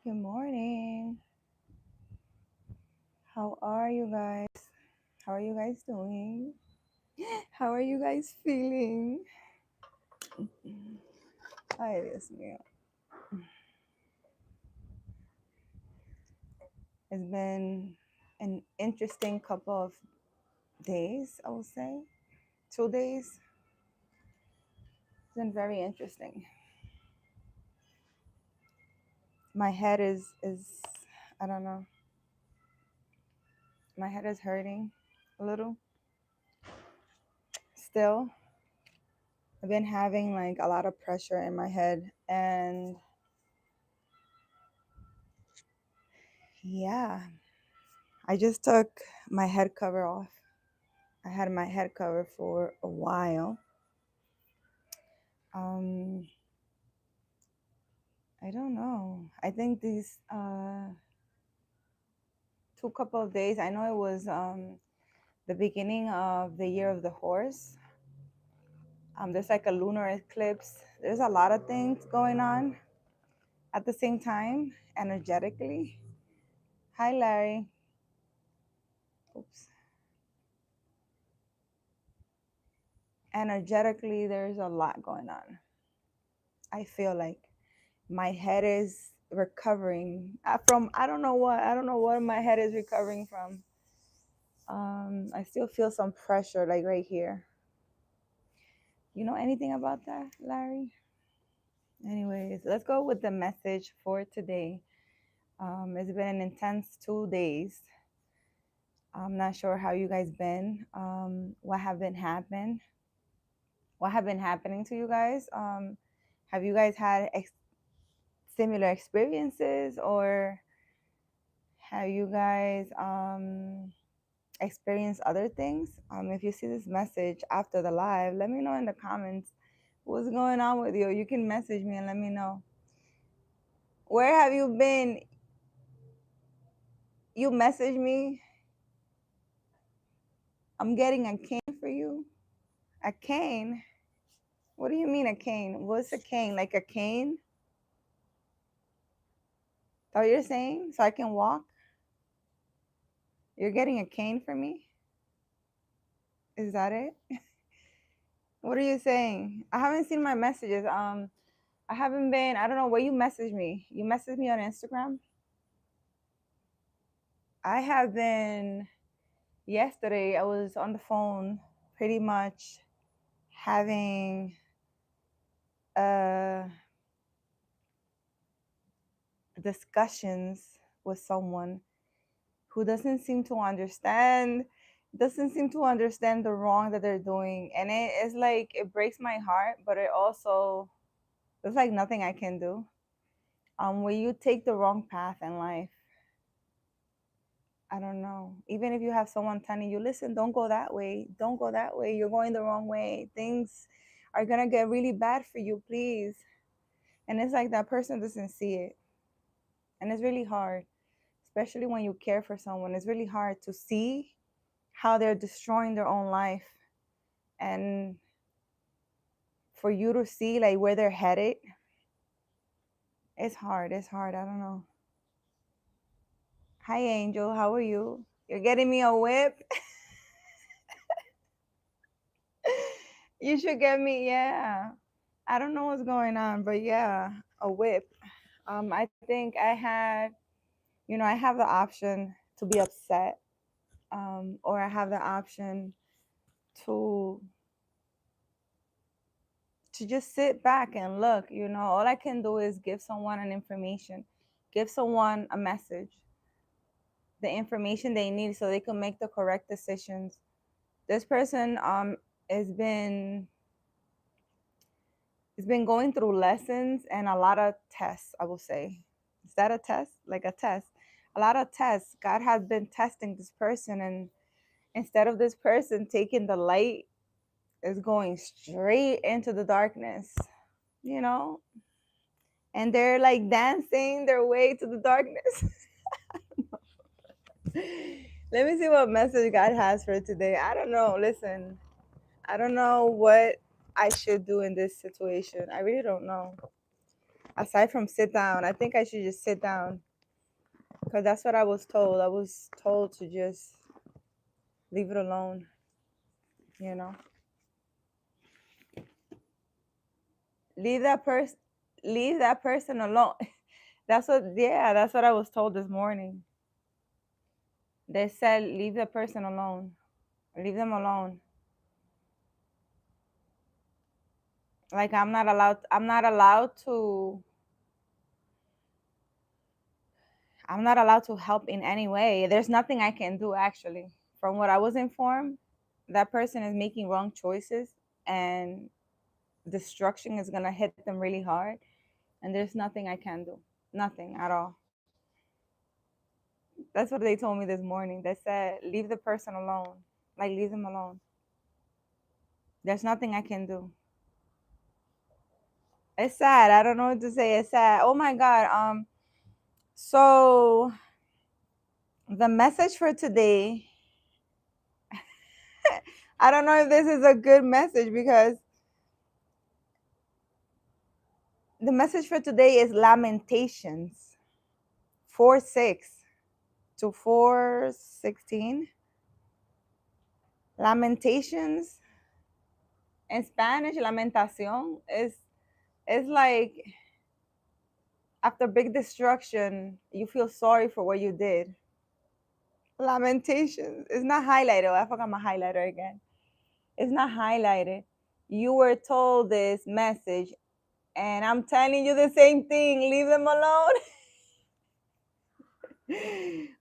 Good morning. How are you guys? How are you guys doing? How are you guys feeling? Ay, Dios mío. It's been an interesting couple of days, I would say. 2 days. It's been very interesting. My head is I don't know. My head is hurting a little. Still, I've been having like a lot of pressure in my head, and yeah, I just took my head cover off. I had my head covered for a while. Um, I don't know. I think these two couple of days. I know it was the beginning of the year of the horse. There's like a lunar eclipse. There's a lot of things going on at the same time, energetically. Hi, Larry. Oops. Energetically, there's a lot going on. I feel like my head is recovering from I don't know what my head is recovering from. I still feel some pressure like right here. You know anything about that, Larry? Anyways, let's go with the message for today. It's been an intense 2 days. I'm not sure how you guys been. What have been happening to you guys? Have you guys had similar experiences, or have you guys experienced other things? If you see this message after the live, let me know in the comments what's going on with you. You can message me and let me know. Where have you been? You message me. I'm getting a cane for you. A cane? What do you mean a cane? What's a cane? Like a cane? That what you're saying? So I can walk? You're getting a cane for me? Is that it? What are you saying? I haven't seen my messages. I haven't been, I don't know where you message me. You message me on Instagram? I have been, yesterday I was on the phone pretty much having discussions with someone who doesn't seem to understand the wrong that they're doing, and it's like it breaks my heart, but it also there's like nothing I can do. When you take the wrong path in life, I don't know. Even if you have someone telling you, listen, don't go that way. Don't go that way. You're going the wrong way. Things are going to get really bad for you, please. And it's like that person doesn't see it. And it's really hard, especially when you care for someone. It's really hard to see how they're destroying their own life. And for you to see like where they're headed, it's hard. It's hard. I don't know. Hi, Angel. How are you? You're getting me a whip? You should get me, yeah. I don't know what's going on, but yeah, a whip. I think I have the option to be upset, or I have the option to just sit back and look. All I can do is give someone an information, give someone a message, the information they need so they can make the correct decisions. This person has been going through lessons and a lot of tests, I will say. Is that a test? Like a test. A lot of tests. God has been testing this person, and instead of this person taking the light, is going straight into the darkness, you know? And they're like dancing their way to the darkness. Let me see what message God has for today. I don't know. Listen, I don't know what I should do in this situation. I really don't know. Aside from sit down, I think I should just sit down because that's what I was told. I was told to just leave it alone, you know? Leave that person leave that person alone. That's what I was told this morning. They said leave the person alone. Leave them alone. Like I'm not allowed to help in any way. There's nothing I can do actually. From what I was informed, that person is making wrong choices and destruction is going to hit them really hard, and there's nothing I can do. Nothing at all. That's what they told me this morning. They said leave the person alone. Like leave them alone. There's nothing I can do. It's sad. I don't know what to say. It's sad. Oh my god. So the message for today, I don't know if this is a good message because the message for today is Lamentations 4:6 to 4:16. Lamentations in Spanish, lamentación is like after big destruction, you feel sorry for what you did. Lamentations. It's not highlighted. Oh, I forgot my highlighter again. It's not highlighted. You were told this message, and I'm telling you the same thing. Leave them alone.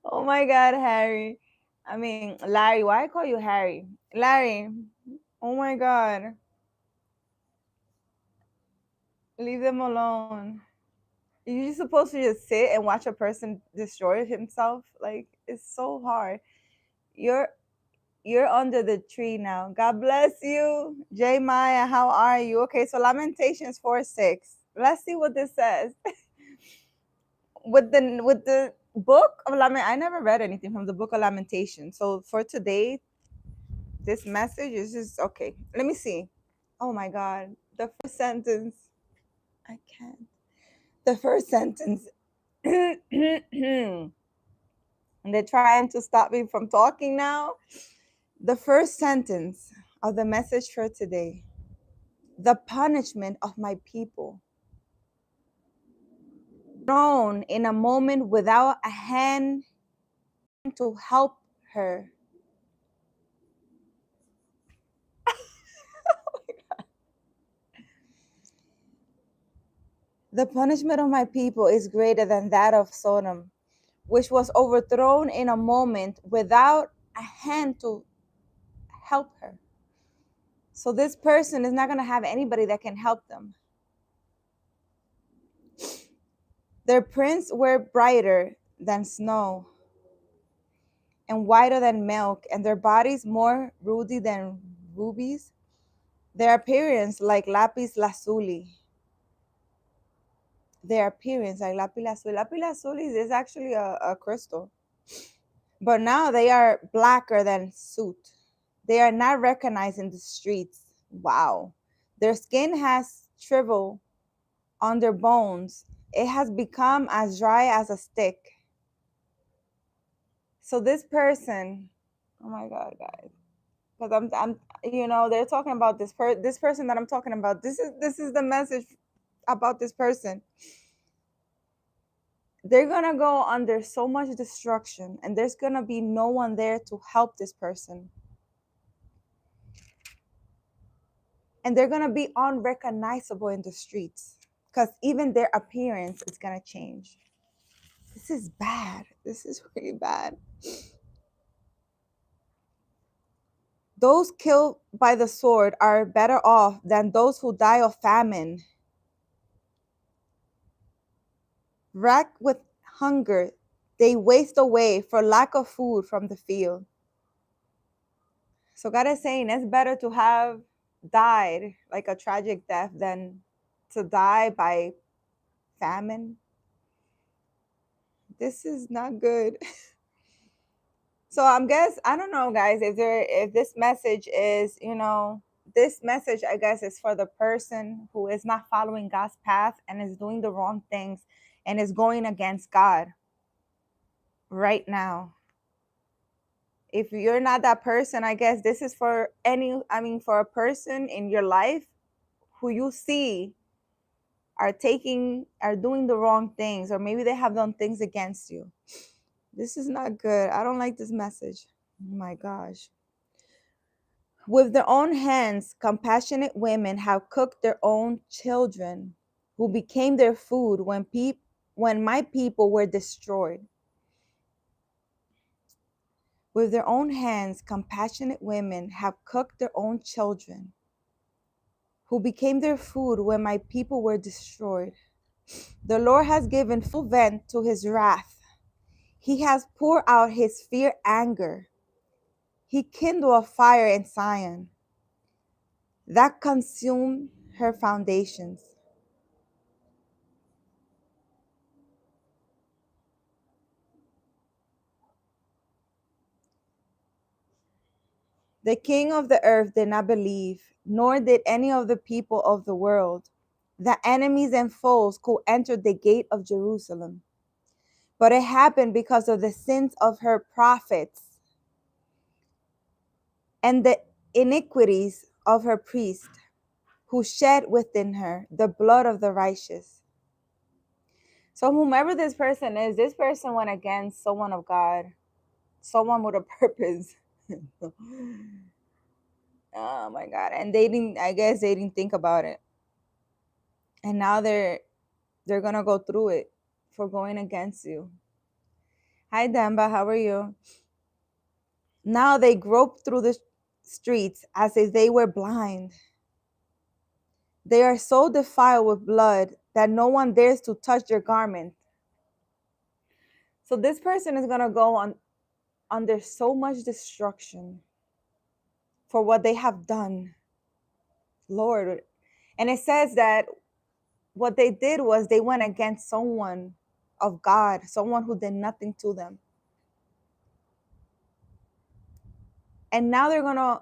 Oh my God, Harry. I mean, Larry. Why I call you Harry? Larry. Oh my God. Leave them alone. You're supposed to just sit and watch a person destroy himself. Like it's so hard. You're you're under the tree now. God bless you, J Maya. How are you? Okay, so Lamentations 4:6. Let's see what this says. With the book of Lament, I never read anything from the book of Lamentation. So for today, this message is just okay. Let me see. Oh my God, the first sentence. I can't. The first sentence. And they're trying to stop me from talking now. The first sentence of the message for today: the punishment of my people, thrown in a moment without a hand to help her. The punishment of my people is greater than that of Sodom, which was overthrown in a moment without a hand to help her. So this person is not going to have anybody that can help them. Their prints were brighter than snow and whiter than milk, and their bodies more ruddy than rubies. Their appearance like lapis lazuli. Their appearance like lapis lazuli. Lapis lazuli is actually a crystal. But now they are blacker than soot. They are not recognized in the streets. Wow. Their skin has shriveled on their bones. It has become as dry as a stick. So this person, oh my God, guys, because they're talking about this person that I'm talking about. This is the message about this person. They're gonna go under so much destruction, and there's gonna be no one there to help this person. And they're gonna be unrecognizable in the streets because even their appearance is gonna change. This is bad. This is really bad. Those killed by the sword are better off than those who die of famine. Racked with hunger, they waste away for lack of food from the field. So God is saying it's better to have died like a tragic death than to die by famine. This is not good. So I don't know, guys, if this message is, this message, I guess, is for the person who is not following God's path and is doing the wrong things and is going against God right now. If you're not that person, I guess this is for for a person in your life who you see are doing the wrong things, or maybe they have done things against you. This is not good. I don't like this message. Oh my gosh. With their own hands, compassionate women have cooked their own children, who became their food when my people were destroyed. With their own hands, compassionate women have cooked their own children, who became their food when my people were destroyed. The Lord has given full vent to his wrath. He has poured out his fierce anger. He kindled a fire in Zion that consumed her foundations. The king of the earth did not believe, nor did any of the people of the world, that enemies and foes could enter the gate of Jerusalem. But it happened because of the sins of her prophets and the iniquities of her priests, who shed within her the blood of the righteous. So, whomever this person is, this person went against someone of God, someone with a purpose. Oh my God. And I guess they didn't think about it. And now they're gonna go through it for going against you. Hi Demba, how are you? Now they grope through the streets as if they were blind. They are so defiled with blood that no one dares to touch their garment. So this person is gonna go on under so much destruction for what they have done, Lord. And it says that what they did was they went against someone of God, someone who did nothing to them. And now they're going to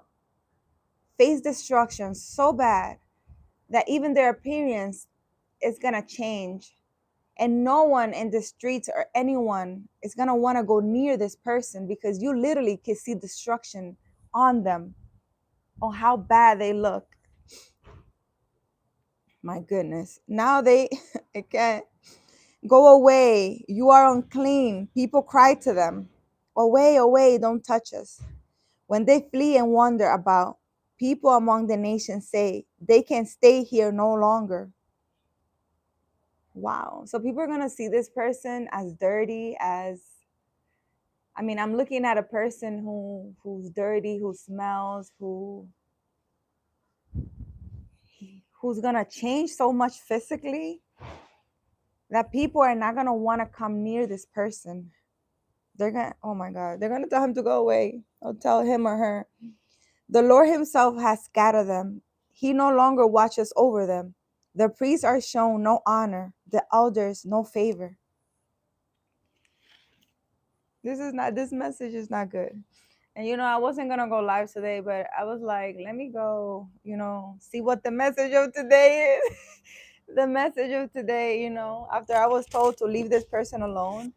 face destruction so bad that even their appearance is going to change. And no one in the streets or anyone is going to want to go near this person, because you literally can see destruction on them, on how bad they look. My goodness. Now they can't go away. You are unclean. People cry to them, away, away, don't touch us. When they flee and wander about, people among the nations say, they can stay here no longer. Wow. So people are going to see this person as dirty, I'm looking at a person who's dirty, who smells, who's going to change so much physically that people are not going to want to come near this person. They're going to, oh my God, they're going to tell him to go away, or tell him or her. The Lord himself has scattered them. He no longer watches over them. The priests are shown no honor, the elders no favor. This message is not good. And I wasn't gonna go live today, but I was like, let me go, see what the message of today is. The message of today, after I was told to leave this person alone,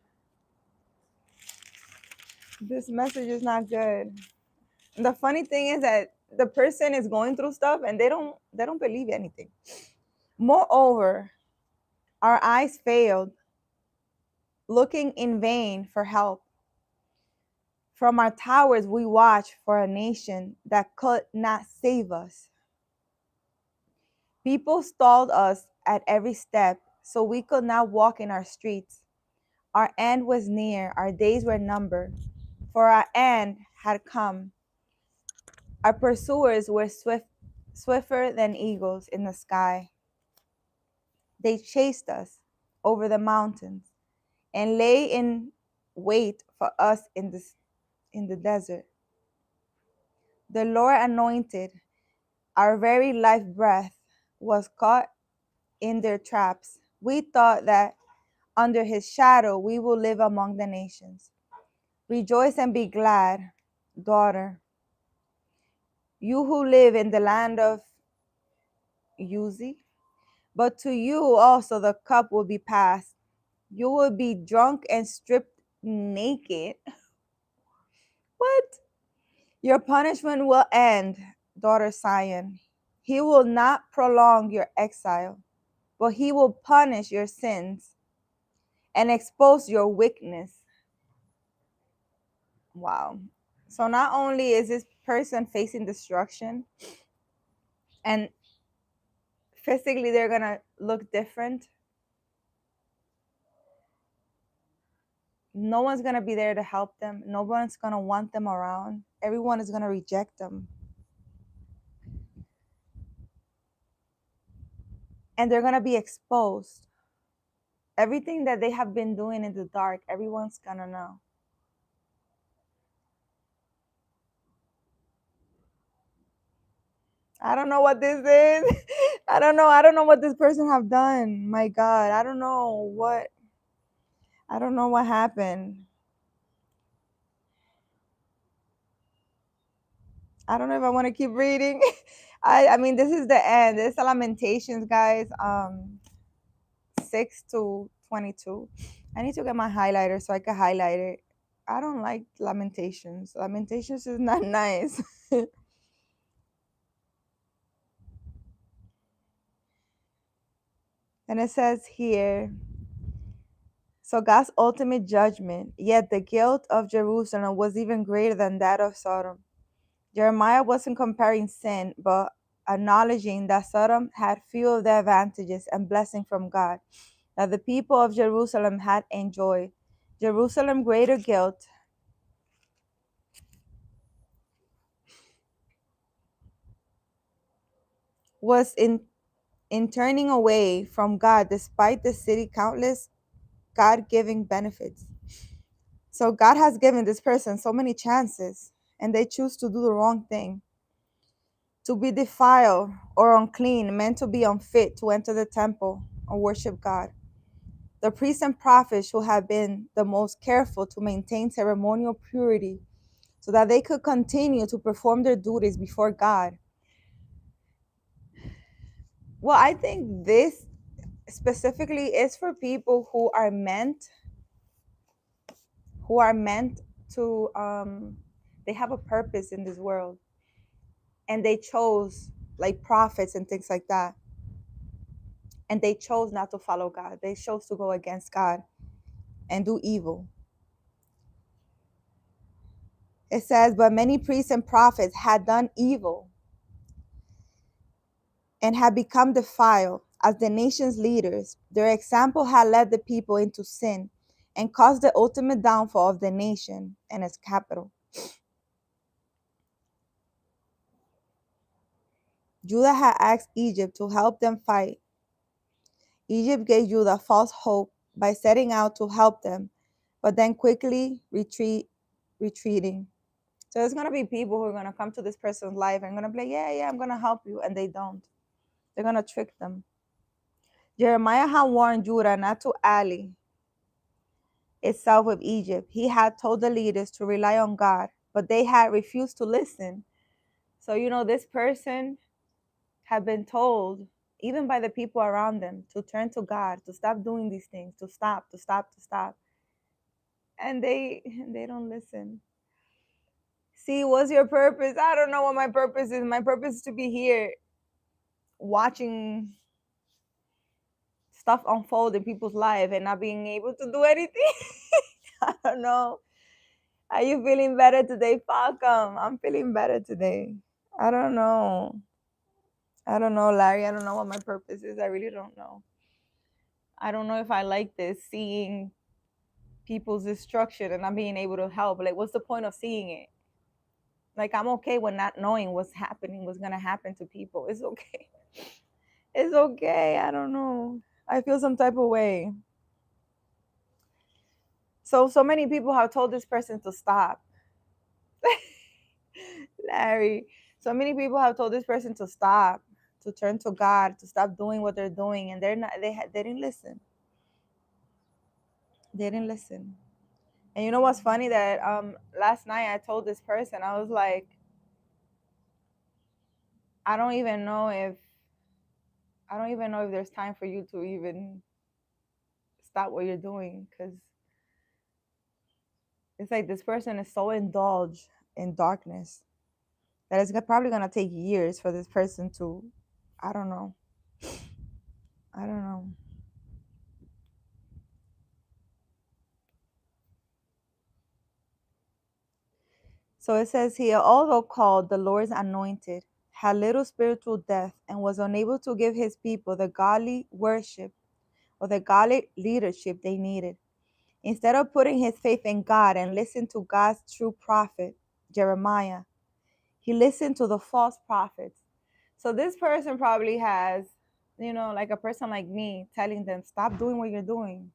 this message is not good. And the funny thing is that the person is going through stuff and they don't believe anything. Moreover, our eyes failed, looking in vain for help. From our towers we watch for a nation that could not save us. People stalled us at every step, so we could not walk in our streets. Our end was near, our days were numbered, for our end had come. Our pursuers were swifter than eagles in the sky. They chased us over the mountains and lay in wait for us in the desert. The Lord anointed, our very life breath was caught in their traps. We thought that under his shadow we will live among the nations. Rejoice and be glad, daughter. you who live in the land of Uzi. But to you also the cup will be passed. You will be drunk and stripped naked. What? Your punishment will end, daughter Zion. He will not prolong your exile, but he will punish your sins and expose your weakness. Wow. So not only is this person facing destruction and physically they're going to look different, no one's going to be there to help them. No one's going to want them around. Everyone is going to reject them. And they're going to be exposed. Everything that they have been doing in the dark, everyone's going to know. I don't know what this is. I don't know. I don't know what this person have done. My God, I don't know what. I don't know what happened. I don't know if I want to keep reading. I mean, this is the end. This is Lamentations, guys. 6 to 22. I need to get my highlighter so I can highlight it. I don't like Lamentations. Lamentations is not nice. And it says here, so God's ultimate judgment, yet the guilt of Jerusalem was even greater than that of Sodom. Jeremiah wasn't comparing sin, but acknowledging that Sodom had few of the advantages and blessing from God that the people of Jerusalem had enjoyed. Jerusalem's greater guilt was in turning away from God despite the city countless God-giving benefits. So God has given this person so many chances and they choose to do the wrong thing. To be defiled or unclean meant to be unfit to enter the temple or worship God. The priests and prophets should have been the most careful to maintain ceremonial purity so that they could continue to perform their duties before God. Well, I think this specifically is for people who are meant to they have a purpose in this world and they chose like prophets and things like that, and they chose not to follow God. They chose to go against God and do evil. It says, but many priests and prophets had done evil and had become defiled as the nation's leaders. Their example had led the people into sin and caused the ultimate downfall of the nation and its capital. Judah had asked Egypt to help them fight. Egypt gave Judah false hope by setting out to help them, but then quickly retreating. So there's gonna be people who are gonna come to this person's life and gonna be like, yeah, I'm gonna help you, and they don't. They're gonna trick them. Jeremiah had warned Judah not to ally itself with Egypt. He had told the leaders to rely on God, but they had refused to listen. So this person had been told, even by the people around them, to turn to God, to stop doing these things, to stop, to stop, to stop. And they don't listen. See, what's your purpose? I don't know what my purpose is. My purpose is to be here watching stuff unfold in people's life and not being able to do anything. I don't know. Are you feeling better today, Falcom? I'm feeling better today. I don't know. I don't know, Larry. I don't know what my purpose is. I really don't know. I don't know if I like this, seeing people's destruction and not being able to help. Like, what's the point of seeing it? Like, I'm okay with not knowing what's happening, what's going to happen to people. It's okay. It's okay. I don't know. I feel some type of way. So many people have told this person to stop. Larry, so many people have told this person to stop, to turn to God, to stop doing what they're doing, and they didn't listen. They didn't listen. And you know what's funny, that last night I told this person, I was like, I don't even know if I don't even know if there's time for you to even stop what you're doing, because it's like this person is so indulged in darkness that it's probably gonna take years for this person to, I don't know, I don't know. So it says here, although called the Lord's anointed, had little spiritual depth and was unable to give his people the godly worship or the godly leadership they needed. Instead of putting his faith in God and listen to God's true prophet, Jeremiah, he listened to the false prophets. So this person probably has, like a person like me telling them, stop doing what you're doing.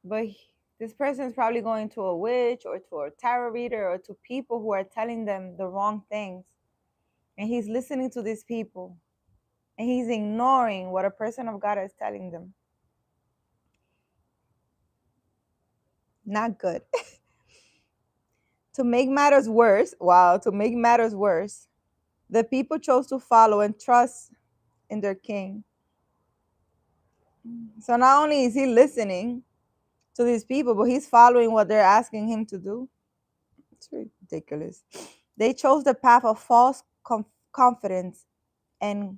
But this person is probably going to a witch or to a tarot reader or to people who are telling them the wrong things. And he's listening to these people and he's ignoring what a person of God is telling them. Not good. To make matters worse, the people chose to follow and trust in their king. So not only is he listening to these people, but he's following what they're asking him to do. It's ridiculous. They chose the path of false confidence and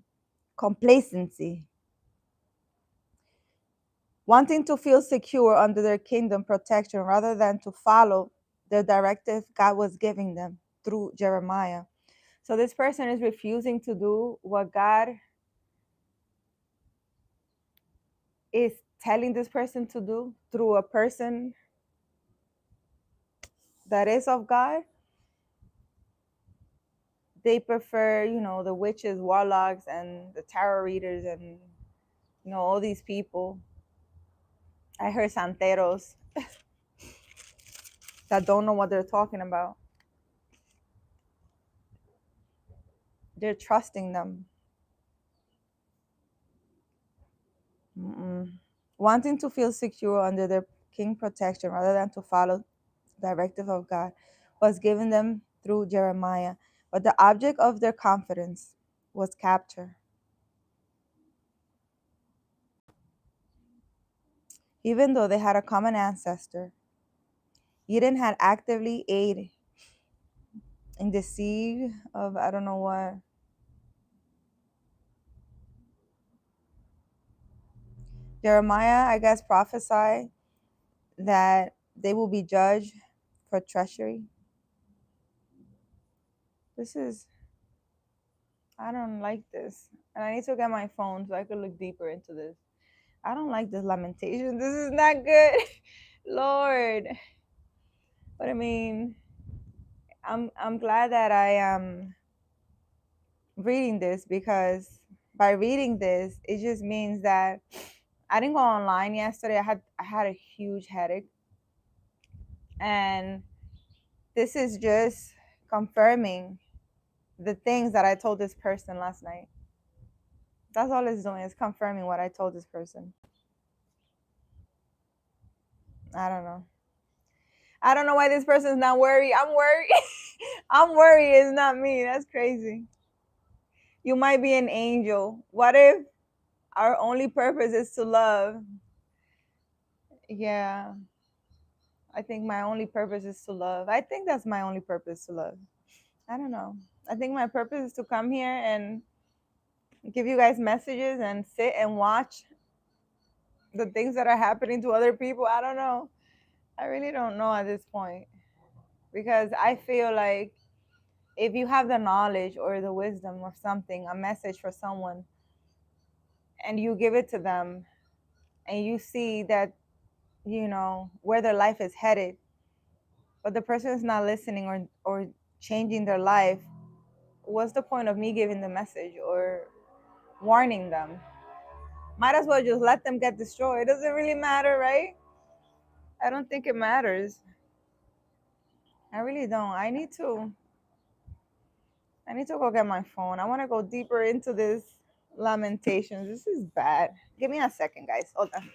complacency, wanting to feel secure under their kingdom protection rather than to follow the directive God was giving them through Jeremiah. So this person is refusing to do what God is telling this person to do through a person that is of God. They prefer, the witches, warlocks, and the tarot readers, and all these people. I heard santeros that don't know what they're talking about. They're trusting them. Mm-mm. Wanting to feel secure under their king protection rather than to follow the directive of God was given them through Jeremiah. But the object of their confidence was capture. Even though they had a common ancestor, Eden had actively aided in the seed of I don't know what. Jeremiah, I guess, prophesied that they will be judged for treachery. This is, I don't like this. And I need to get my phone so I could look deeper into this. I don't like this Lamentations. This is not good. Lord. But I mean, I'm glad that I am reading this, because by reading this, it just means that I didn't go online yesterday. I had a huge headache. And this is just confirming the things that I told this person last night. That's all it's doing, is confirming what I told this person. I don't know. I don't know why this person's not worried. I'm worried. I'm worried. It's not me. That's crazy. You might be an angel. What if our only purpose is to love? Yeah. I think my only purpose is to love. I think that's my only purpose, to love. I don't know. I think my purpose is to come here and give you guys messages and sit and watch the things that are happening to other people. I don't know. I really don't know at this point, because I feel like if you have the knowledge or the wisdom of something, a message for someone, and you give it to them, and you see that, where their life is headed, but the person is not listening or changing their life, what's the point of me giving the message or warning them? Might as well just let them get destroyed. It doesn't really matter, right? I don't think it matters. I really don't. I need to go get my phone. I want to go deeper into this Lamentations. This is bad. Give me a second, guys. Hold on.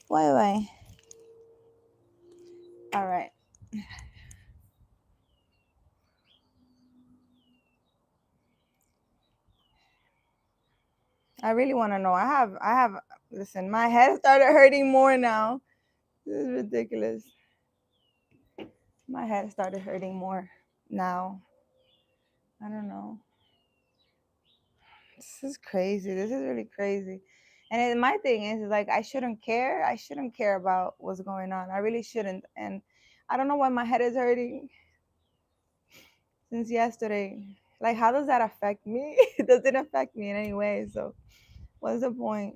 Why? All right. I really want to know. Listen, my head started hurting more now. This is ridiculous. My head started hurting more now. I don't know. This is crazy. This is really crazy. And my thing is like I shouldn't care. I shouldn't care about what's going on. I really shouldn't. And I don't know why my head is hurting since yesterday. Like how does that affect me? It doesn't affect me in any way. So what's the point?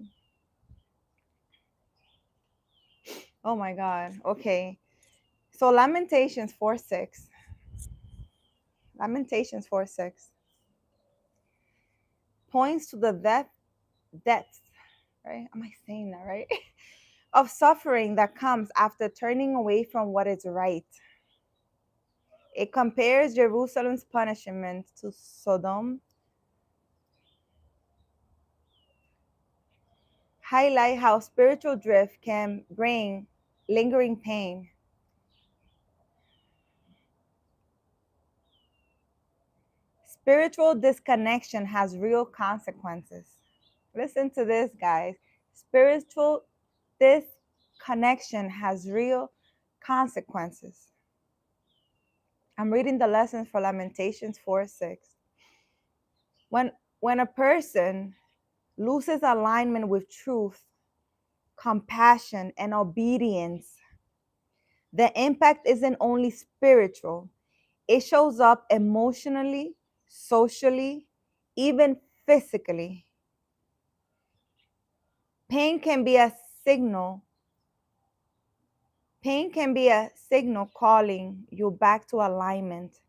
Oh my God. Okay. So Lamentations 4:6. Lamentations 4:6 points to the depth, right? Am I saying that right? Of suffering that comes after turning away from what is right. It compares Jerusalem's punishment to Sodom, highlight how spiritual drift can bring lingering pain. Spiritual disconnection has real consequences. Listen to this, guys. Spiritual disconnection has real consequences. I'm reading the lessons for Lamentations 4:6. When a person loses alignment with truth, compassion, and obedience, the impact isn't only spiritual, it shows up emotionally, socially, even physically. Pain can be a signal. Pain can be a signal calling you back to alignment,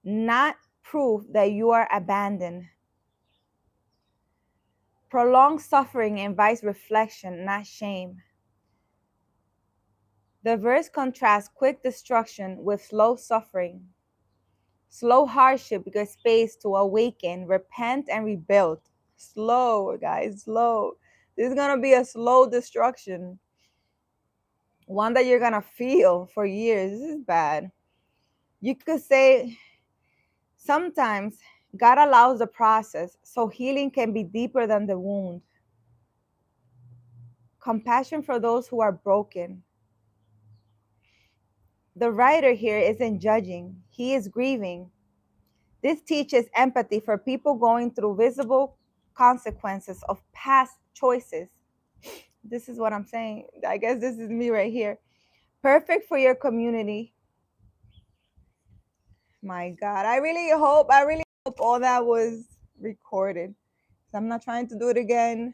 not proof that you are abandoned. Prolonged suffering invites reflection, not shame. The verse contrasts quick destruction with slow suffering. Slow hardship gives space to awaken, repent, and rebuild. Slow, guys, slow. This is going to be a slow destruction, one that you're going to feel for years. This is bad. You could say sometimes God allows the process so healing can be deeper than the wound. Compassion for those who are broken. The writer here isn't judging, he is grieving. This teaches empathy for people going through visible consequences of past choices. This is what I'm saying. I guess this is me right here. Perfect for your community. My God. I really hope all that was recorded. So I'm not trying to do it again.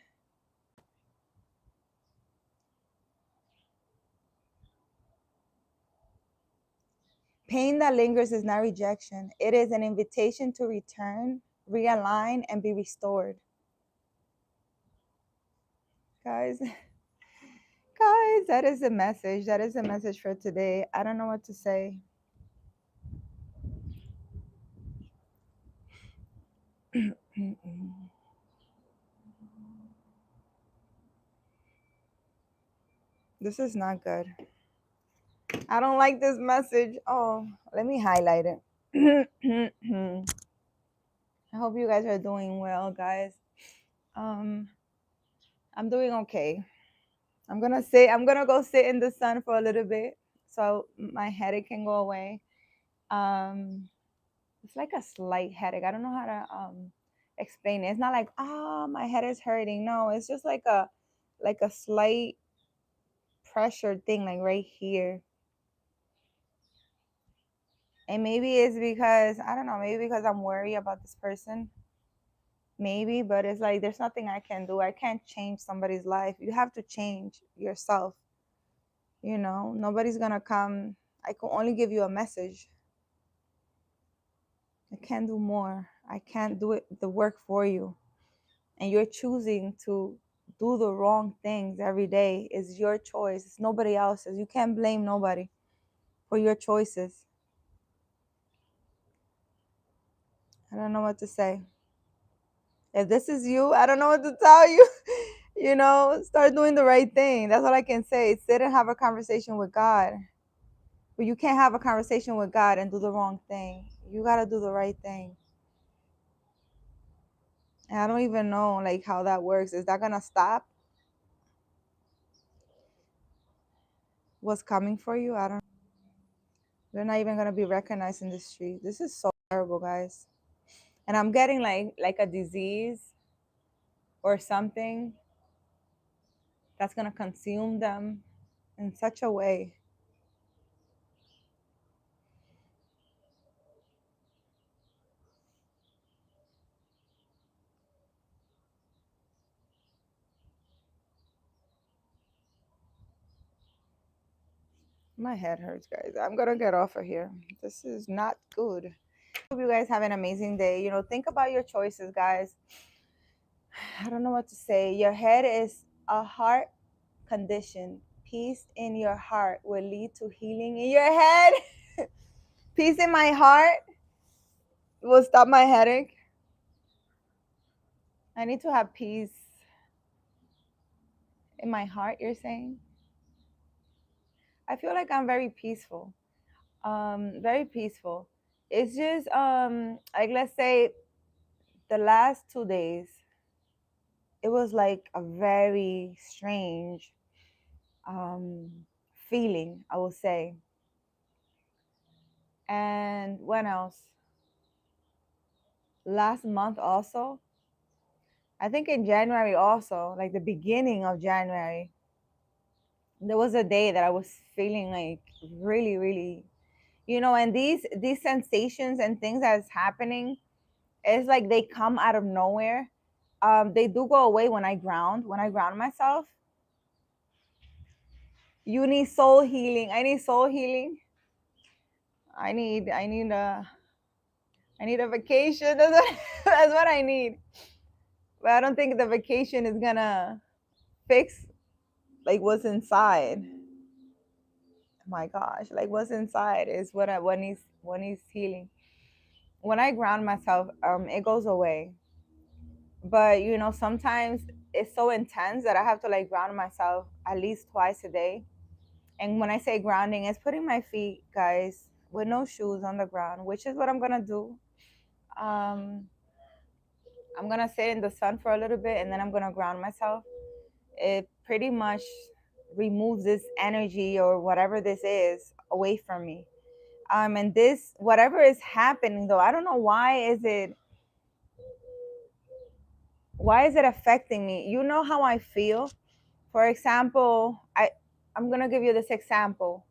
Pain that lingers is not rejection. It is an invitation to return, realign, and be restored. Guys, guys, that is a message. That is a message for today. I don't know what to say. This is not good. I don't like this message. Oh, let me highlight it. I hope you guys are doing well, guys. Um, I'm doing okay. I'm gonna go sit in the sun for a little bit so my headache can go away. Um, it's like a slight headache. I don't know how to explain it. It's not like my head is hurting. No, it's just like a slight pressure thing, like right here. And maybe it's because I don't know, maybe because I'm worried about this person. Maybe, but it's like there's nothing I can do. I can't change somebody's life. You have to change yourself. Nobody's gonna come. I can only give you a message. I can't do more. I can't do it the work for you. And you're choosing to do the wrong things every day. It's your choice. It's nobody else's. You can't blame nobody for your choices. I don't know what to say. If this is you, I don't know what to tell you. Start doing the right thing. That's all I can say. Sit and have a conversation with God. But you can't have a conversation with God and do the wrong thing. You got to do the right thing. And I don't even know like how that works. Is that going to stop what's coming for you? I don't. They're not even going to be recognized in the street. This is so terrible, guys. And I'm getting like a disease or something that's going to consume them in such a way. My head hurts, guys. I'm going to get off of here. This is not good. Hope you guys have an amazing day. Think about your choices, guys. I don't know what to say. Your head is a heart condition. Peace in your heart will lead to healing in your head. Peace in my heart will stop my headache. I need to have peace in my heart, you're saying? I feel like I'm very peaceful. Very peaceful. It's just like, let's say the last 2 days, it was like a very strange um feeling, I will say. And when else? Last month also. I think in January also, like the beginning of January, there was a day that I was feeling like really, really, and these sensations and things that's happening, it's like they come out of nowhere. They do go away when I ground myself. You need soul healing. I need soul healing. I need a vacation. That's what I need. But I don't think the vacation is gonna fix like what's inside. My gosh, like what's inside is what needs healing. When I ground myself, it goes away. But sometimes it's so intense that I have to like ground myself at least twice a day. And when I say grounding, it's putting my feet, guys, with no shoes on the ground, which is what I'm gonna do. Um, I'm gonna sit in the sun for a little bit and then I'm gonna ground myself. It pretty much removes this energy or whatever this is away from me. And this, whatever is happening though, I don't know why is it affecting me. You know how I feel. For example, I'm gonna give you this example.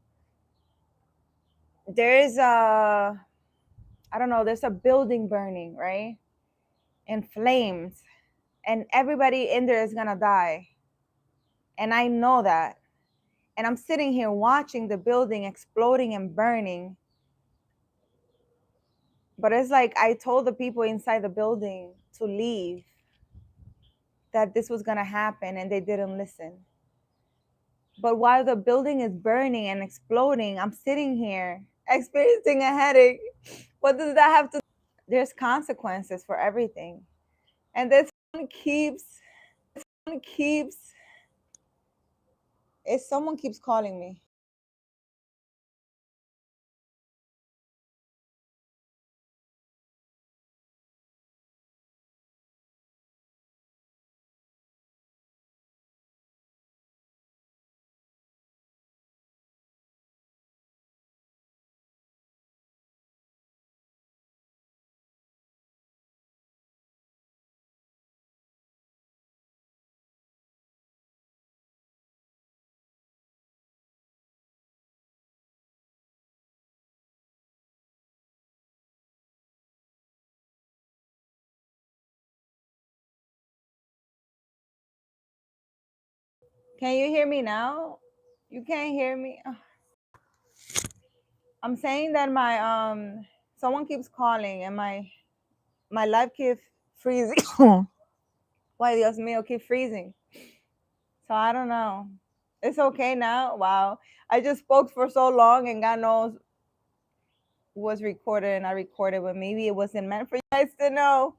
There's a I don't know, there's a building burning, right? In flames, and everybody in there is gonna die. And I know that. And I'm sitting here watching the building exploding and burning. But it's like I told the people inside the building to leave, that this was gonna happen, and they didn't listen. But while the building is burning and exploding, I'm sitting here experiencing a headache. What does that have to? There's consequences for everything. And this one keeps if someone keeps calling me. Can you hear me now? You can't hear me. Ugh. I'm saying that my someone keeps calling and my life keeps freezing. Why Dios mío keep freezing? So I don't know. It's okay now. Wow. I just spoke for so long and God knows was recorded and I recorded, but maybe it wasn't meant for you guys to know.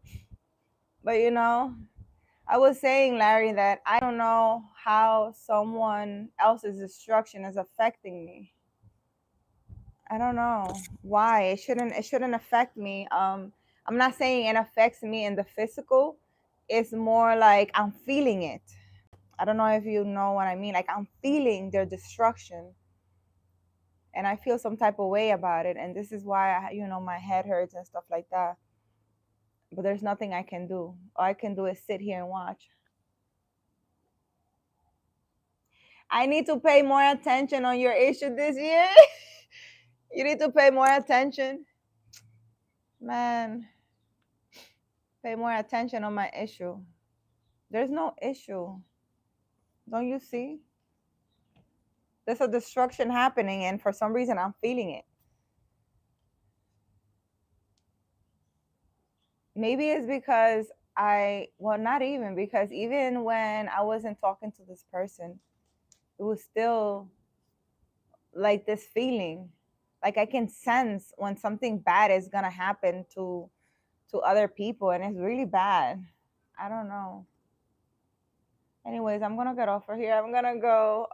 But I was saying, Larry, that I don't know how someone else's destruction is affecting me. I don't know why. It shouldn't affect me. I'm not saying it affects me in the physical. It's more like I'm feeling it. I don't know if you know what I mean. Like I'm feeling their destruction, and I feel some type of way about it. And this is why my head hurts and stuff like that. But there's nothing I can do. All I can do is sit here and watch. I need to pay more attention on your issue this year. You need to pay more attention, man. Pay more attention on my issue. There's no issue. Don't you see? There's a destruction happening, and for some reason, I'm feeling it. Maybe it's because well, not even because even when I wasn't talking to this person, it was still like this feeling. Like I can sense when something bad is gonna happen to other people, and it's really bad. I don't know. Anyways, I'm gonna get off of here. I'm gonna go.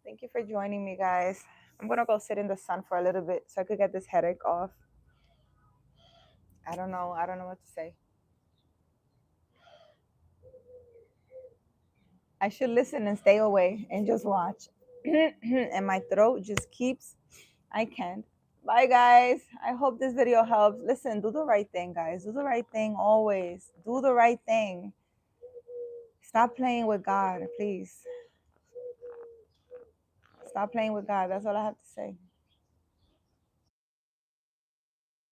Thank you for joining me, guys. I'm gonna go sit in the sun for a little bit so I could get this headache off. I don't know. I don't know what to say. I should listen and stay away and just watch. And my throat just keeps. I can't. Bye, guys. I hope this video helps. Listen, do the right thing, guys. Do the right thing always. Do the right thing. Stop playing with God, please. Stop playing with God. That's all I have to say.